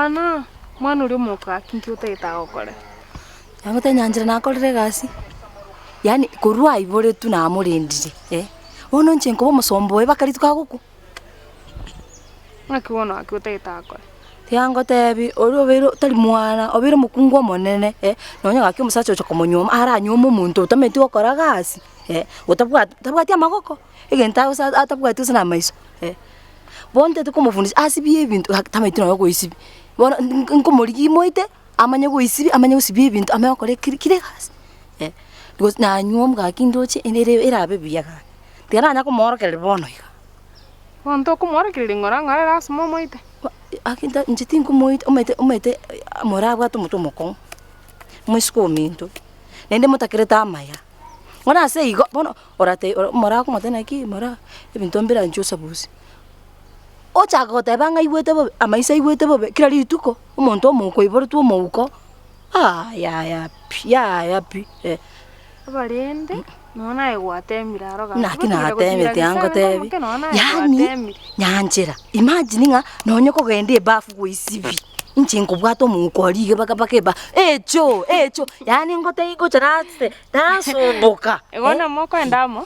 Mwana uri OMOUKO kinki uteta gukore. Yango te nyanjira nakorire gasi. Yani kurwa ibore tu na amurindire. Wono nchenko bomusombo we bakari tukaguku. Akiwona akuteta gukore. Tiango tebi ori obero tari mwana obero mukungu monene nonye gaki umusacho cyo komonyoma ara nyoma umuntu utameti gukora gasi utabwati amagoko igenta usa atabwati usana maiso bonte tukumufundisha asibi ibintu tameti no goisibi bona nkomorigi moite amanye goisibi amanye usibi ibintu amayokore kire gasi because na nyoma gaki ndoche endere irabe biyaga tiranya kumorokere bono iga bonto kumorokere ngora ngara rasmo moite akinda njitingu umete morabwa tumutomoko mwisiko minto nende mutakireta amaya ngona se igo bono orate morako motena ki mora ebintu mbira njusa busi ocha gote banga iwete bo amaisa iwete bo kira lituko umuntu OMOUKO iboro tu OMOUKO ya pi abarende nona egwatemira roga nakina atemete yango tebi yani nyanjira imagine nga nonye ko gende bafu goisibi nchingo bwato OMOUKO lige bakeba echo yani ngote iko charate nasumbuka egona moko endamo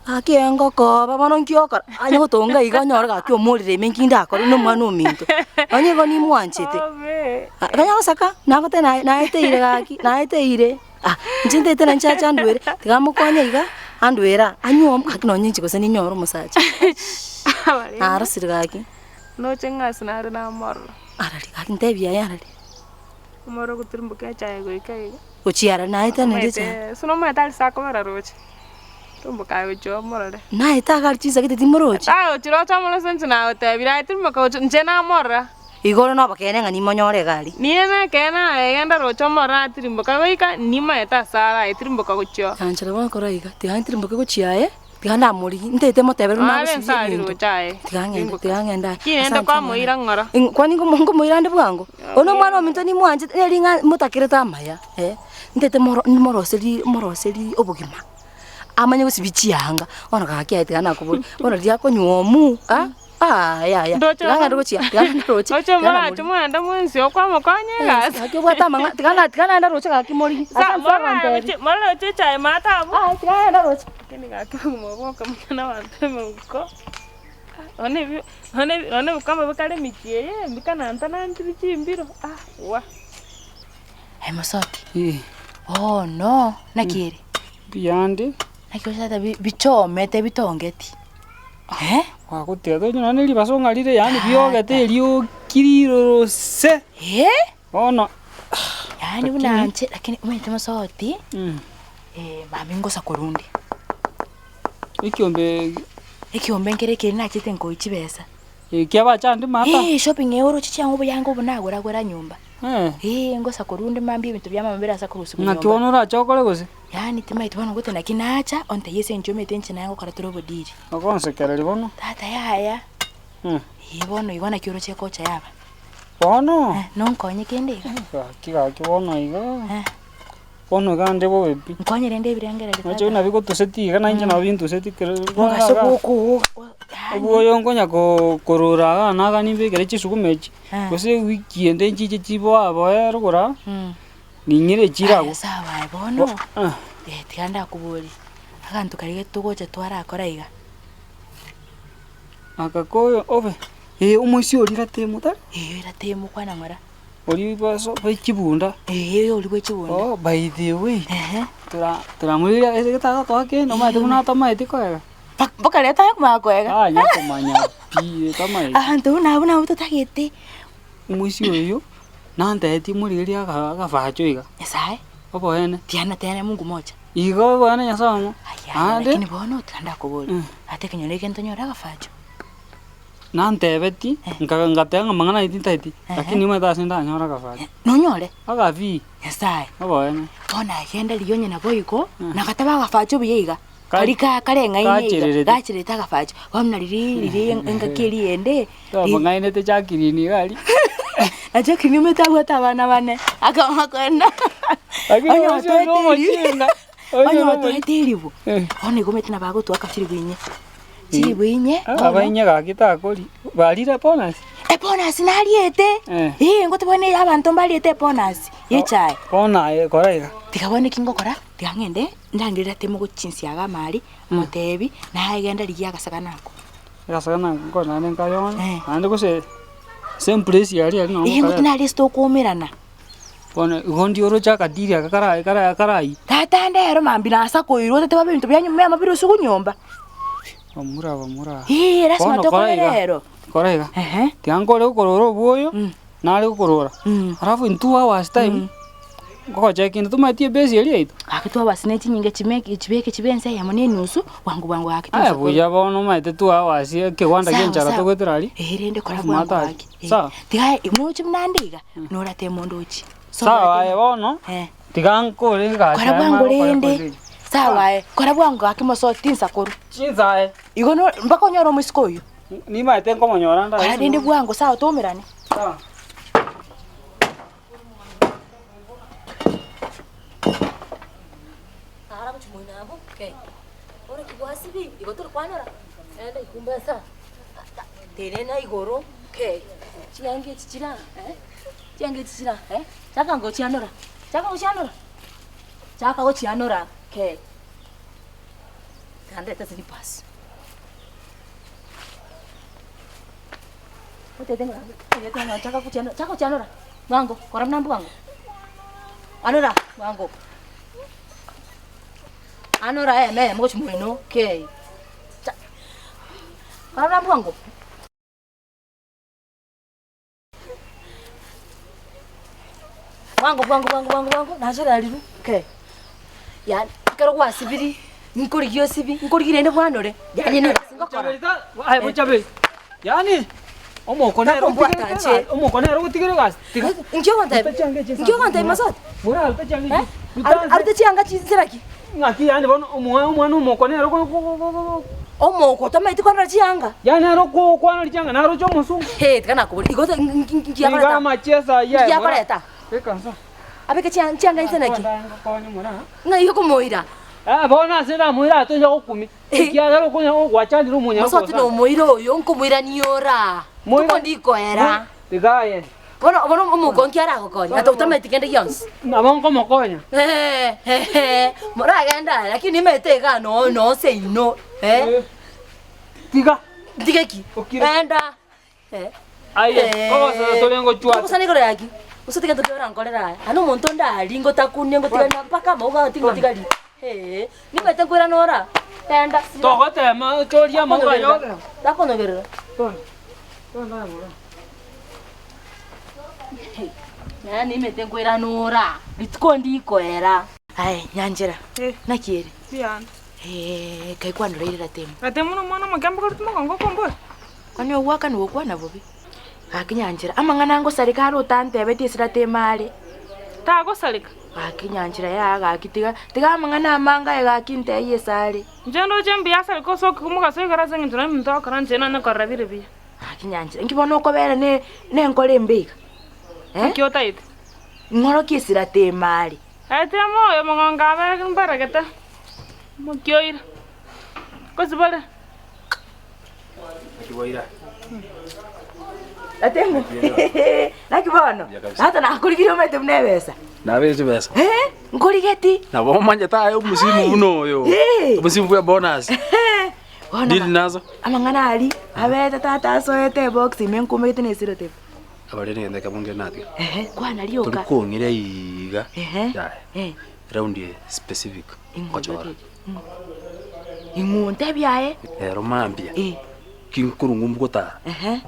akiengo ko babano nkioka anya gotonga iganyora gaki omurire menkinda akore no mwana ominto onye go ni mwanchete kanya osaka nagote naeteire gaki naeteire njinde tena nchacha ndwere tigamukonya iga andwera anyom kakinonye nchiko ni nyoro musacha arasire gaki no chengas na na moro arali gaki ntebia yarali moro gutirumbuka chaye goikai uchiara naita ndetse suno mata sako bararoche tumbuka gocho morale naita garchiza kiti timoroche chiro chamolo sense na otebira itirumbuka nchena mora igoro no bakene ngani monyore gari niena kena egenda rocho mora tirimboka goika nima eta sara itirimboka gocho anchara bona koraiga tigantirimboka gochiae tiganda muri ntete motebero na gusiye tigangenda kinenda kwa moira ngora kwani ngo moira ndi bwango ono mwana ominto ni mwanje eringa mutakireta amaya ntete moroseri obugima amanye gusibichiyanga ona gakia tigana kuburi ona diako nyomu ya tiganga rochia tiganga rochia ocho mara chuma nda mwensi okwa mokonye gas akibwata manga tigana nda rochia gakimori sa mara chicha mata bu tigana nda rochia kini gakimu boka mwana wante muko one kama bakale mikie mbikana ntana ntibichimbiro wa Mosoti oh no nakiri biyande nakyoshata bichomete bitongeti wakutia to nyona nili basongalire yani biogete elio kiriro se ono yani unanche lakini umete Mosoti bamingo sakorundi ikiombe ngere kiri nachite ngo ichibesa kiaba chandi mata shopping euro chichango yango bunagora gora nyumba ngo sakorundi mambi ibintu byamamabera sakorusi nyumba nakibonora chokore gose yani timaite bano gote nakinacha onte yese njome tenche nango karaturo bodiri akonsekera libono tata yaya bono igona kioro chekocha yaba bono nonkonye kende kiga kibono iga bono gande bo bebi nkonye rende birengera nacho na biko toseti kana inje na bintu seti ngasokuku ubu yongonya ko korora na gani bigere chisukumechi gose wiki ende nchije chibo abo erugura ninyire chirago sawa bono tiganda kuburi akantu karige tugocha twara akoraiga akakoyo obe umuisi ori ratemo ta ratemo kwana ngora ori baso bachibunda ori bachibunda oh by the way turamurira ese getaga twake no mate kuna tama etikoega baka leta yakumakwega nyakomanya pi tama ahantu na utotagete umuisi oyo nanda eti muriria gafacho iga yasae obo ene tiana Mungu moja igo bwana nyasamo lakini bono tanda kuburi ate kinyore kento nyora gafacho nante beti ngatenga mangana ititaiti lakini mwe sinda nyora gafacho nonyore agavi yasae obo ene bona agenda liyonye na boiko nakataba gafacho biyiga kalika kalenga ine gachireta gafacho wamna riri engakiri ende ngaine te chakirini gali aje kinime tabata bana bane akama kwenda onyo toeteri onyo toeteri bu one gometina bago twaka chiri bwinye abainye gakita akori barira bonus bonus naliete ngote bone abantu mbaliete bonus yechae bona koraiga tikabone kingokora tiangende ndangirira temo guchinsiaga mali motebi na agenda ligia gasaganako ngona nengayona ande kose same place yali no ngote na listo kumirana bona gondi oro chaka diria karai tata ndero mambina asa koiro tete babintu byanyu mema mabiru sukunyomba bamura rasma tokorero koraiga tiangole ukororo boyo nale ukorora alafu in 2 hours time ngoko check-in tumatie base yali ito akitwa basineti nyinge chibeke chibense ya munene nusu wangu akitwa buya bono maite 2 hours ke wanda genjara to gwetrali rende kora bwangu aki sawa tiga muchi mnandiga nora te mondochi sawa bono tigankole gacha kora bwangu rende sawa kora bwangu aki Mosoti nsakuru chinzae igono mbako nyoro musikoyo ni maite ngomonyora nda kora rende bwangu sawa tumirane sawa Okay. Ora kibwasibi igotor kwanara. Enda ikumbasa. Terena igoro. Okay. Chiange chichira, Chiange chichira, Chaka ngo chianora. Chaka go chianora. Okay. Kande tasini pas. Ote tenga. Chaka go chianora. Chaka chianora. Wango, koram nambu wango. Anora, wango. Anora me mo chumueno okay para bwango wango najera liru okay ya kero kwa sibiri nkurigio sibi nkurigire ne bwanore yani ne singokora ai Bochaberi yani omoko nero gutigire gas ngyo wanta Mosoti mura alta changi alta changa chisiraki ngaki yani bono omwana omoko nero omoko tamaiti kwana chianga yani aro kwana chianga naro chomo sungu tikana kubuli igoto ngiyakoreta inga machesa ya ngiyakoreta ekansa abeke chianga insenaki konyo mura nga iyo kumoira bona sina muira to yo kumi kiagaro kunya gwachandi rumunya Mosoti no moiro yo nkomuira niora tuko ndiko era tigaye bono omoko nkiara gokonya ata utameti kende yons nabongo mokonya mora agenda lakini metega no say no tiga ki enda aye kogo sa tolengo chwa kogo sani kore yaki usati kento kora nkolera ano monto ndali ngota kunye ngotika mpaka moga tingo tigali ni mete kora nora enda togote ma choria monga yo takono gerera to ndamura yani mete kora nora bitkondi ikoera ai nyanjera nakiere Bian. kai kwano reira temu Atemu no mwana magambo ko tumo ngo kombo. Kwani waka ni wokwana bobi. Akinyanjira amangana ngo sarikaro tante beti sira temale. Ta go salika. Akinyanjira ya ga kitiga tiga amangana amanga ya kinte yesale. Njendo jembi ya sal ko so kumuga so gara zengin tuna mto karan jena na korabire bi. Akinyanjira ngibona ko bera ne nkole mbika. Kyo tait. Ngoro kisira temale. Atemo yo monga ba mbaraketa. Mo kyoira. Ko zibale. Kiboira. Atemo. Nakibono. Hata nakuligiro mete mnebesa. Nabeze besa. Nkuligeti. Nabo manje tayo musimu buno yo. Musimu ya bonus. Dili nazo. Amangana ali. Abeta tata soete box imenkume kitene sirote. Abale ngende kabunge nati. Kwana lioka. Tulikongire iga. Ya. Round specific. Kochora. Ingunte byae. Romambia. Kinkurungu mukota.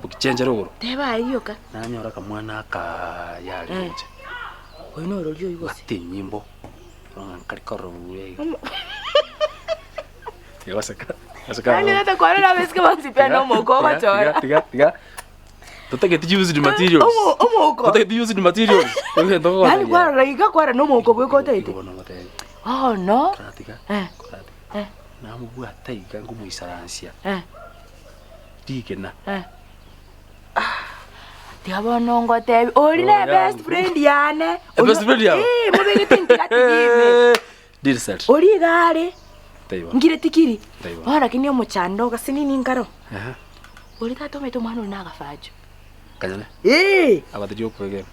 Bukichenje rogoro. Teba lioka. Nanyora kamwana ka yalenje. Oyino rolio yose. Ati nyimbo. Ngakari korwe. Yosaka. Ani nata kwarera beske bansipia no moko bachora. Tiga. Tutake use the materials. Omoko. Tutake use the materials. Ani kwarera iga kwara no moko bweko tete. Oh no. Tiga. Namu ataiga ngumuisaransia. Tigena. Tiga bonongo tebi. Oline best friend yane. Best friend yawe. Mubege tingira tigibe. Did set. Oli gare. Taiwa. Ngire tikiri. Taiwa. Ora kinyo muchando gasini ningaro. Oli tato meto mano naga fajo. Kanyane. Aba tiri kwege.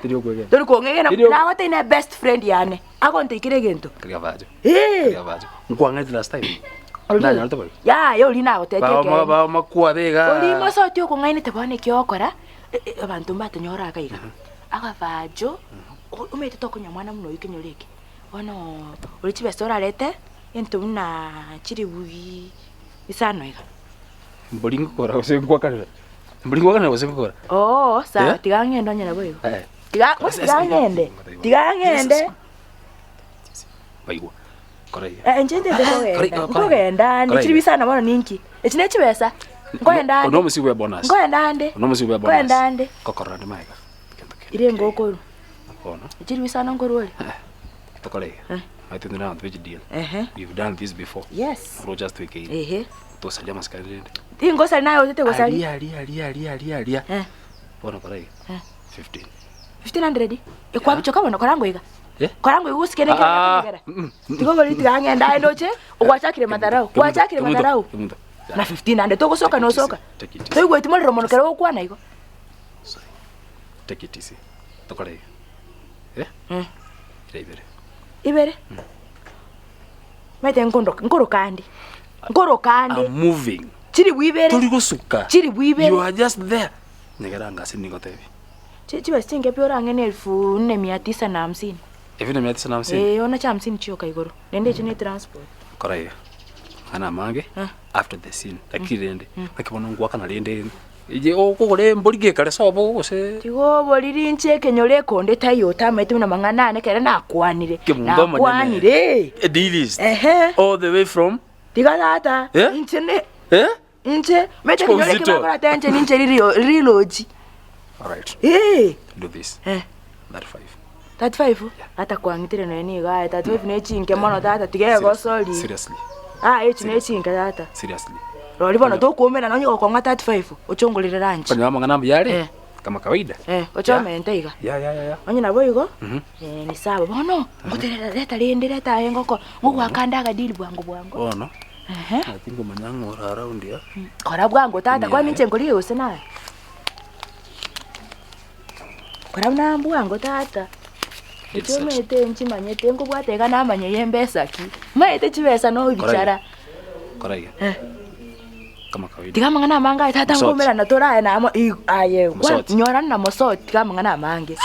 Tiri kwege. Tori kongege na wate ina best friend yane. Ako ntikire gento. Kaya bajo. Kaya bajo. Ngwangete last time. Ndanya alto boy. Ya, yo lina gotekeke. Ba makwa bega. Oli Mosoti okungaine tebone kyokora. Abantu batanyora akaiga. Aka bajo. Umete tokonya mwana muno yikenyoreke. Ono oli chibestora lete. Ento muna chiri bugi. Isano iga. Mbolingo kora osengwa kana. Mbolingo kana osengwa kora. Oh, sa tigangendo nyana boyo. Tigangende. Tigangende. Baigwa. Kora. Njende de kogenda ndi chiri bisana mwana ninki. Echine chibesa. Ngoenda. Ono musibu ya bonus. Ngoenda ande. Ono musibu ya bonus. Ngoenda ande. Kokora ndi maiga. Ire ngoko. Ono. Chiri bisana ngorole. Tokole. I think now the deal. You've done this before. Yes. Bro just wake in. To salia maskalende. Tingo sali nayo tete gosali. Alia. Bona kora. 15. 1500. Ekwa bicho kama nokorango iga. Korango igusikene kera. Tigo goli tigangenda endoche. Ogwachakire madarau. Gwachakire madarau. Na 1500 to gosoka no soka. Toi gweti molero mono kera okwana igo. Take it easy. Tokole. Ibere. Mete nkoro kandi. I'm moving. Chiri bwibere. Tuli gosuka. Chiri bwibere. You are just there. Ngegeranga siningotebi. Chiba singe pyo rangene 4950. Evina 950. Ona cha 50 chioka igoro. Nende chini transport. Koraya. Ana mange after the scene. Takirende. Akibona ngwa kana lende. Ije okore mbolige kale sobo gose. Tigo boliri ncheke nyole konde tayo tamete na mangana kere na akwanire. Akwanire. A deal is. All the way from Tiga data. Inchene. Inche mete nyole kibakora tenche ninche riloji. All right. Do this. 35. 35? Ata kwangitire no ni ga 35 ne chinke mono data tige go sorry. Seriously. Echi ne chinke data. Seriously. Roli bono to kuomera no nyiko kwa 35 ochongolire ranch. Kwa mama ngana yale. Kama kawaida. Ochome nteiga. Ya. Onye nabo igo? Ni sawa bono. Ngoterera leta lendere ta engoko. Ngwa kandaga dili bwangu. Oh no. I think manyango around here. Kora bwangu tata kwa ninche ngoli yose naye. Kora na bwangu tata. Ochomete nchimanyete ngo bwateka namanye yembesa ki. Maete chibesa no bichara. Kora ya. Kama kawaida. Tiga mangana manga tata ngomera na tora na amo aye. Kwa nyora na Mosoti tiga mangana mange.